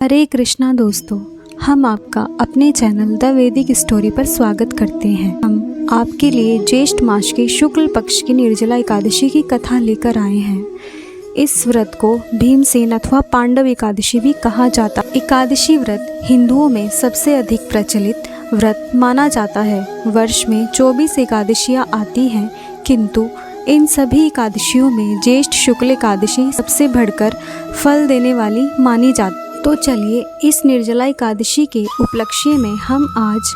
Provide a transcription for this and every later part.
हरे कृष्णा दोस्तों, हम आपका अपने चैनल द वैदिक स्टोरी पर स्वागत करते हैं। हम आपके लिए ज्येष्ठ मास के शुक्ल पक्ष की निर्जला एकादशी की कथा लेकर आए हैं। इस व्रत को भीमसेन अथवा पांडव एकादशी भी कहा जाता है। एकादशी व्रत हिंदुओं में सबसे अधिक प्रचलित व्रत माना जाता है। वर्ष में 24 एकादशियाँ आती हैं, किंतु इन सभी एकादशियों में ज्येष्ठ शुक्ल एकादशी सबसे बढ़कर फल देने वाली मानी जाती। तो चलिए इस निर्जला एकादशी के उपलक्ष्य में हम आज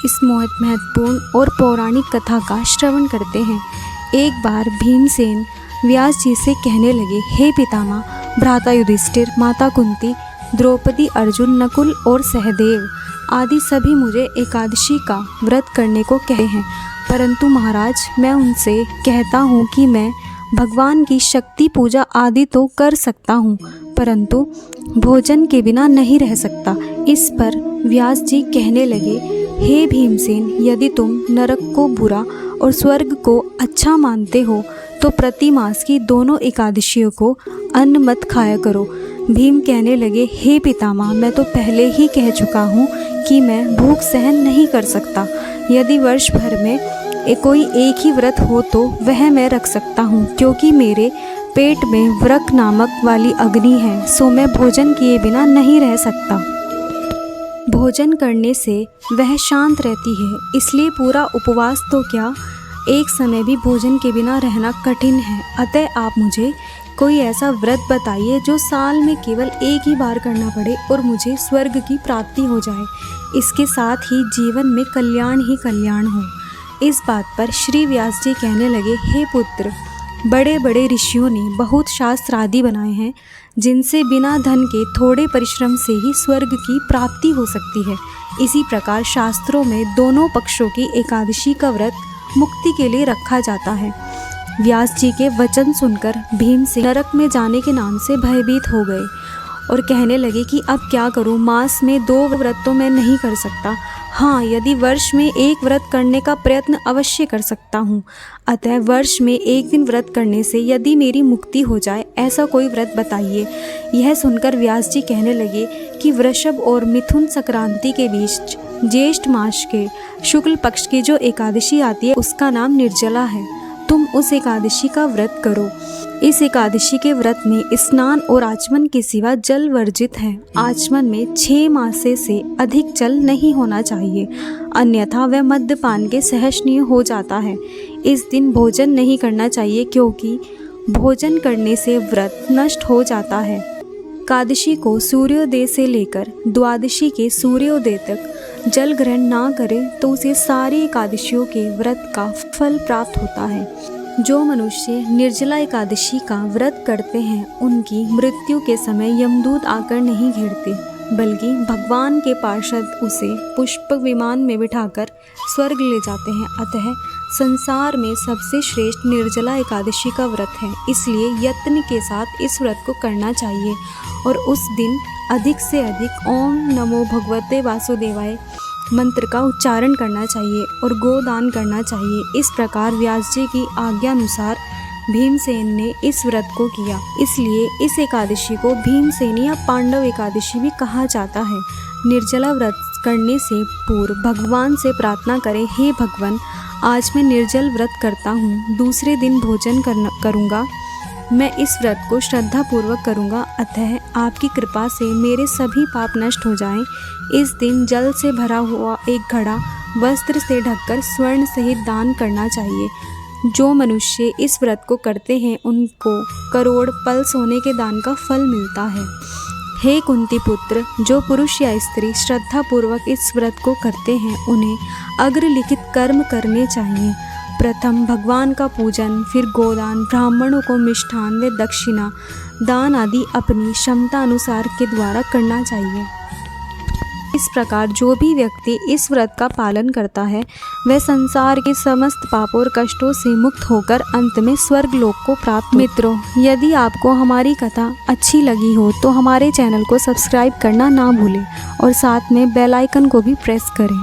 इस महत्वपूर्ण और पौराणिक कथा का श्रवण करते हैं। एक बार भीमसेन व्यास जी से कहने लगे, हे पितामह, भ्राता युधिष्ठिर, माता कुंती, द्रौपदी, अर्जुन, नकुल और सहदेव आदि सभी मुझे एकादशी का व्रत करने को कहे हैं, परंतु महाराज मैं उनसे कहता हूँ कि मैं भगवान की शक्ति पूजा आदि तो कर सकता हूँ, परंतु भोजन के बिना नहीं रह सकता। इस पर व्यास जी कहने लगे, हे भीमसेन, यदि तुम नरक को बुरा और स्वर्ग को अच्छा मानते हो तो प्रति मास की दोनों एकादशियों को अन्न मत खाया करो। भीम कहने लगे, हे पितामह, मैं तो पहले ही कह चुका हूँ कि मैं भूख सहन नहीं कर सकता। यदि वर्ष भर में कोई एक ही व्रत हो तो वह मैं रख सकता हूँ, क्योंकि मेरे पेट में वृक नामक वाली अग्नि है, सो मैं भोजन किए बिना नहीं रह सकता। भोजन करने से वह शांत रहती है, इसलिए पूरा उपवास तो क्या, एक समय भी भोजन के बिना रहना कठिन है। अतः आप मुझे कोई ऐसा व्रत बताइए जो साल में केवल एक ही बार करना पड़े और मुझे स्वर्ग की प्राप्ति हो जाए, इसके साथ ही जीवन में कल्याण ही कल्याण हो। इस बात पर श्री व्यास जी कहने लगे, हे पुत्र, बड़े बड़े ऋषियों ने बहुत शास्त्र आदि बनाए हैं, जिनसे बिना धन के थोड़े परिश्रम से ही स्वर्ग की प्राप्ति हो सकती है। इसी प्रकार शास्त्रों में दोनों पक्षों की एकादशी का व्रत मुक्ति के लिए रखा जाता है। व्यास जी के वचन सुनकर भीमसेन नरक में जाने के नाम से भयभीत हो गए और कहने लगे कि अब क्या करूं, मास में 2 व्रत तो मैं नहीं कर सकता। हाँ, यदि वर्ष में एक व्रत करने का प्रयत्न अवश्य कर सकता हूँ। अतः वर्ष में एक दिन व्रत करने से यदि मेरी मुक्ति हो जाए, ऐसा कोई व्रत बताइए। यह सुनकर व्यास जी कहने लगे कि वृषभ और मिथुन संक्रांति के बीच ज्येष्ठ मास के शुक्ल पक्ष की जो एकादशी आती है उसका नाम निर्जला है। तुम उस एकादशी का व्रत करो। इस एकादशी के व्रत में स्नान और आचमन के सिवा जल वर्जित है। आचमन में 6 मासे से अधिक जल नहीं होना चाहिए, अन्यथा वह मद्यपान के सहसनीय हो जाता है। इस दिन भोजन नहीं करना चाहिए, क्योंकि भोजन करने से व्रत नष्ट हो जाता है। एकादशी को सूर्योदय से लेकर द्वादशी के सूर्योदय तक जल ग्रहण ना करे तो उसे सारी एकादशियों के व्रत का फल प्राप्त होता है। जो मनुष्य निर्जला एकादशी का व्रत करते हैं, उनकी मृत्यु के समय यमदूत आकर नहीं घेरते, बल्कि भगवान के पार्षद उसे पुष्प विमान में बिठाकर स्वर्ग ले जाते हैं। अतः संसार में सबसे श्रेष्ठ निर्जला एकादशी का व्रत है, इसलिए यत्न के साथ इस व्रत को करना चाहिए और उस दिन अधिक से अधिक ओम नमो भगवते वासुदेवाय मंत्र का उच्चारण करना चाहिए और गोदान करना चाहिए। इस प्रकार व्यास जी की आज्ञा अनुसार भीमसेन ने इस व्रत को किया, इसलिए इस एकादशी को भीमसेनी या पांडव एकादशी भी कहा जाता है। निर्जला व्रत करने से पूर्व भगवान से प्रार्थना करें, हे भगवान, आज मैं निर्जल व्रत करता हूँ, दूसरे दिन भोजन करूँगा। मैं इस व्रत को श्रद्धापूर्वक करूँगा, अतः आपकी कृपा से मेरे सभी पाप नष्ट हो जाएं। इस दिन जल से भरा हुआ एक घड़ा वस्त्र से ढककर स्वर्ण सहित दान करना चाहिए। जो मनुष्य इस व्रत को करते हैं, उनको करोड़ पल सोने के दान का फल मिलता है। हे कुंती पुत्र, जो पुरुष या स्त्री श्रद्धापूर्वक इस व्रत को करते हैं, उन्हें अग्रलिखित कर्म करने चाहिए। प्रथम भगवान का पूजन, फिर गोदान, ब्राह्मणों को मिष्ठान व दक्षिणा दान आदि अपनी क्षमता अनुसार के द्वारा करना चाहिए। इस प्रकार जो भी व्यक्ति इस व्रत का पालन करता है, वह संसार के समस्त पापों और कष्टों से मुक्त होकर अंत में स्वर्ग लोक को प्राप्त। मित्रों, यदि आपको हमारी कथा अच्छी लगी हो तो हमारे चैनल को सब्सक्राइब करना ना भूलें और साथ में बेल आइकन को भी प्रेस करें।